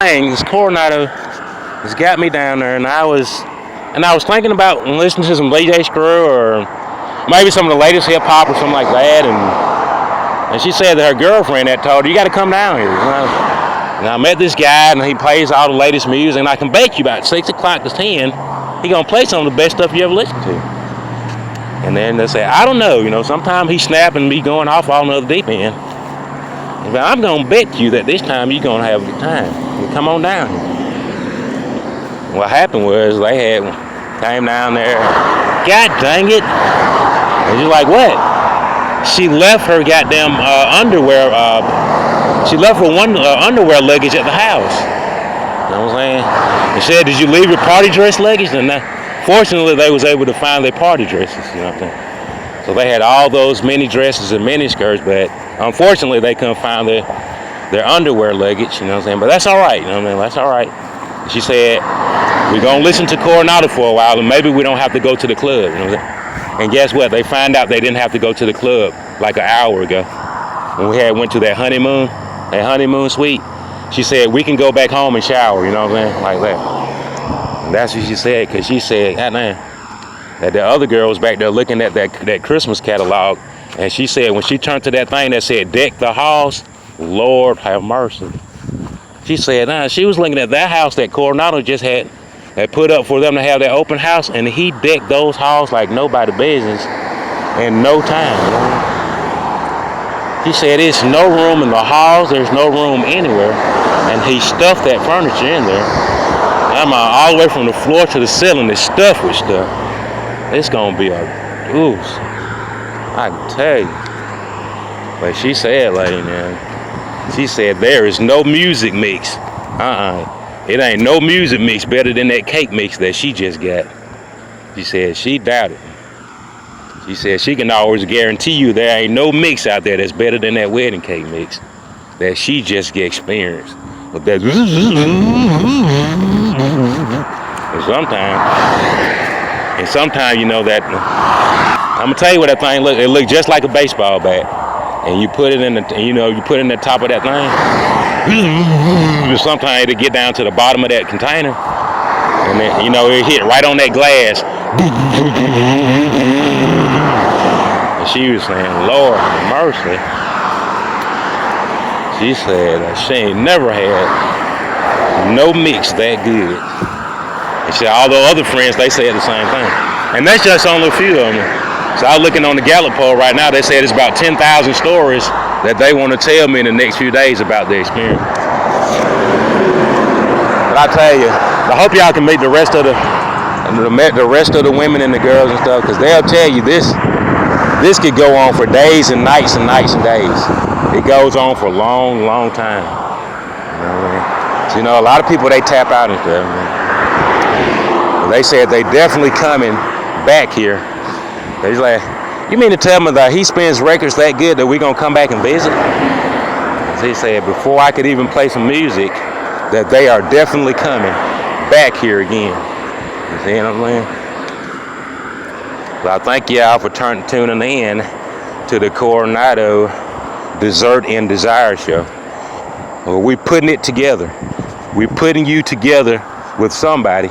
This Coronado has got me down there, and I was thinking about listening to some DJ Screw or maybe some of the latest hip hop or something like that, and she said that her girlfriend had told her, you got to come down here. And I met this guy, and he plays all the latest music, and I can bet you about 6 o'clock to 10, he gonna play some of the best stuff you ever listened to. And then they say, I don't know, sometimes he's snapping me going off all another deep end. But I'm gonna bet you that this time you're gonna have a good time. Come on down here. What happened was they came down there. God dang it! And you're like, what? She left her goddamn underwear. She left her underwear luggage at the house. You know what I'm saying? And said, did you leave your party dress luggage? And fortunately, they was able to find their party dresses. You know what I'm saying? So they had all those mini dresses and mini skirts, but unfortunately, they couldn't find their underwear luggage. You know what I'm saying? But that's all right. You know what I mean? That's all right. She said, we're going to listen to Coronado for a while, and maybe we don't have to go to the club. You know what I'm saying? And guess what? They found out they didn't have to go to the club like an hour ago. When we went to that honeymoon suite, she said, we can go back home and shower. You know what I'm saying? Like that. And that's what she said, because she said, God damn, that the other girl was back there looking at that Christmas catalog, and she said when she turned to that thing that said deck the halls, Lord have mercy. She said, she was looking at that house that Coronado just had put up for them to have that open house, and he decked those halls like nobody business in no time. You know? He said it's no room in the halls, there's no room anywhere, and he stuffed that furniture in there. I'm all the way from the floor to the ceiling, it's stuffed with stuff. It's gonna be a deuce, I can tell you. But she said, lady, man, she said there is no music mix. It ain't no music mix better than that cake mix that she just got. She said she doubted. She said she can always guarantee you there ain't no mix out there that's better than that wedding cake mix that she just experienced. But that and sometimes you know that I'm gonna tell you what that thing look. It look just like a baseball bat, and you put it in the top of that thing. Sometimes it'll get down to the bottom of that container, and then it hit right on that glass. And she was saying, Lord have mercy. She said that she ain't never had no mix that good. And she said, although other friends, they said the same thing. And that's just only a few of them. So I was looking on the Gallup poll right now. They said it's about 10,000 stories that they want to tell me in the next few days about their experience. But I tell you, I hope y'all can meet the rest of the women and the girls and stuff, because they'll tell you this could go on for days and nights and nights and days. It goes on for a long, long time. You know what I mean? So, a lot of people, they tap out and stuff. They said they definitely coming back here. They's like, you mean to tell me that he spins records that good that we gonna come back and visit? So he said before I could even play some music, that they are definitely coming back here again. You see what I'm saying? Well, I thank y'all for tuning in to the Coronado Dessert and Desire Show. Well, we're putting it together. We're putting you together with somebody,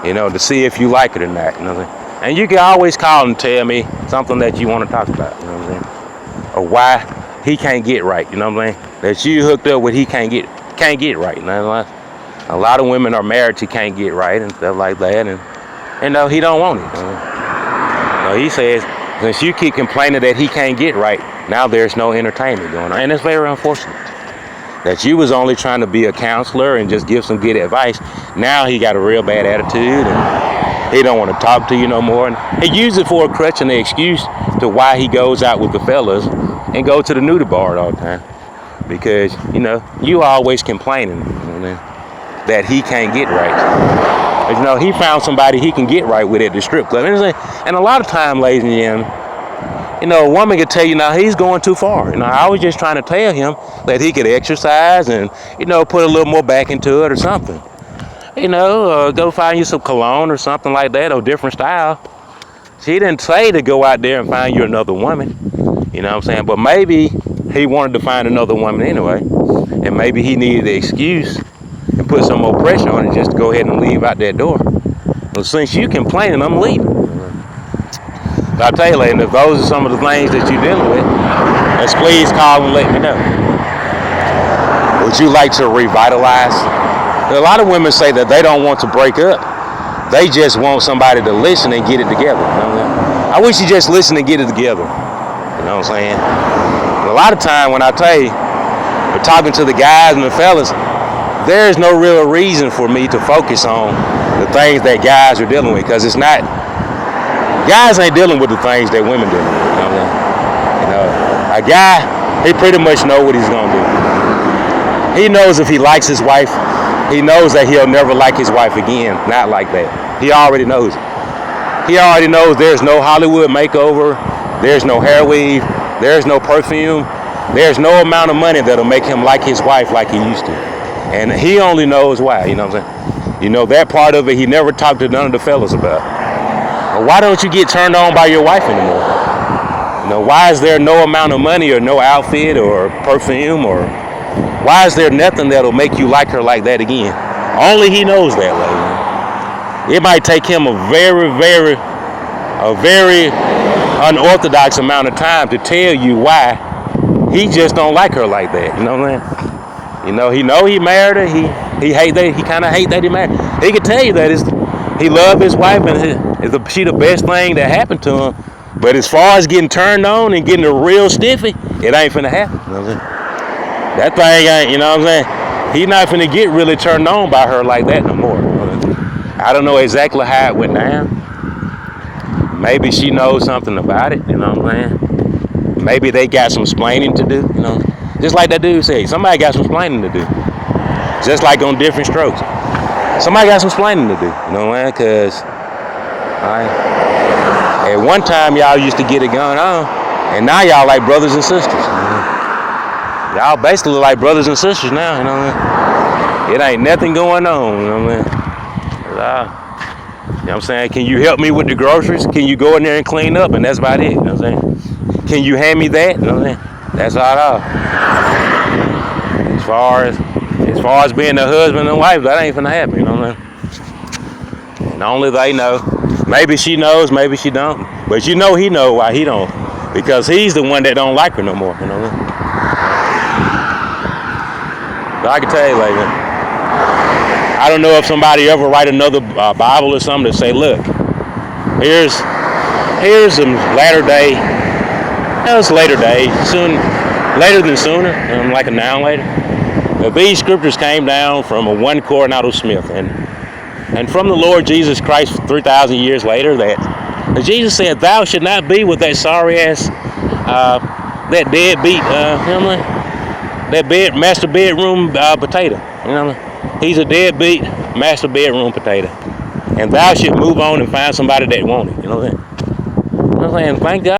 to see if you like it or not. You know what I'm saying? And you can always call and tell me something that you want to talk about. You know what I'm saying? Or why he can't get right. You know what I'm saying? That you hooked up with he can't get right. You know what I'm saying? A lot of women are married to can't get right and stuff like that, and he don't want it. So he says, since you keep complaining that he can't get right, now there's no entertainment going on, and it's very unfortunate that you was only trying to be a counselor and just give some good advice. Now he got a real bad attitude, and he don't want to talk to you no more, and he uses it for a crutch and an excuse to why he goes out with the fellas and go to the nudie bar all the time, because you always complaining that he can't get right. But, he found somebody he can get right with at the strip club. And a lot of time, ladies and gentlemen, a woman could tell you, now he's going too far. I was just trying to tell him that he could exercise and, put a little more back into it or something. Go find you some cologne or something like that, or different style. She didn't say to go out there and find you another woman. You know what I'm saying? But maybe he wanted to find another woman anyway. And maybe he needed an excuse and put some more pressure on it just to go ahead and leave out that door. Well, since you complaining, I'm leaving. So I'll tell you later, if those are some of the things that you're dealing with, just please call and let me know. Would you like to revitalize? A lot of women say that they don't want to break up. They just want somebody to listen and get it together. You know what I mean? I wish you just listen and get it together. You know what I'm saying? But a lot of time when I tell you, we're talking to the guys and the fellas, there's no real reason for me to focus on the things that guys are dealing with, because it's not, guys ain't dealing with the things that women dealing with. You know what I mean? You know, a guy, he pretty much know what he's gonna do. He knows if he likes his wife, he knows that he'll never like his wife again. Not like that. He already knows it. He already knows there's no Hollywood makeover, there's no hair weave, there's no perfume, there's no amount of money that'll make him like his wife like he used to. And he only knows why, you know what I'm saying? You know, that part of it he never talked to none of the fellas about. Well, why don't you get turned on by your wife anymore? You know, why is there no amount of money or no outfit or perfume, or why is there nothing that'll make you like her like that again? Only he knows that, lady. It might take him a very unorthodox amount of time to tell you why he just don't like her like that. You know what I'm saying? You know he married her. He hate that. He kind of hate that he married. He could tell you that he loved his wife and she the best thing that happened to him. But as far as getting turned on and getting a real stiffy, it ain't finna happen. You know what I'm saying? That thing ain't, you know what I'm saying? He not finna get really turned on by her like that no more. I don't know exactly how it went down. Maybe she knows something about it, you know what I'm saying? Maybe they got some explaining to do, you know. Just like that dude said, somebody got some explaining to do. Just like on Diff'rent Strokes. Somebody got some explaining to do, you know what I'm saying? Because at one time y'all used to get it going on, and now y'all like brothers and sisters. Y'all basically like brothers and sisters now, you know what I mean? It ain't nothing going on, you know what I mean? You know what I'm saying? Can you help me with the groceries? Can you go in there and clean up? And that's about it, you know what I'm saying? Can you hand me that? You know what I'm saying? That's all. As far as being a husband and wife, that ain't finna happen, you know what I mean? And only they know. Maybe she knows, maybe she don't. But you know he know why he don't. Because he's the one that don't like her no more, you know what I mean? So I can tell you, like, I don't know if somebody ever write another Bible or something to say, look, here's some latter day, it's later day, later than sooner, like a noun later. These scriptures came down from a one Coronado Smith, and from the Lord Jesus Christ 3,000 years later, that Jesus said, thou should not be with that sorry ass, that deadbeat, that master bedroom potato. You know what I mean? He's a deadbeat master bedroom potato. And thou should move on and find somebody that wants it. You know what I'm saying? Thank God.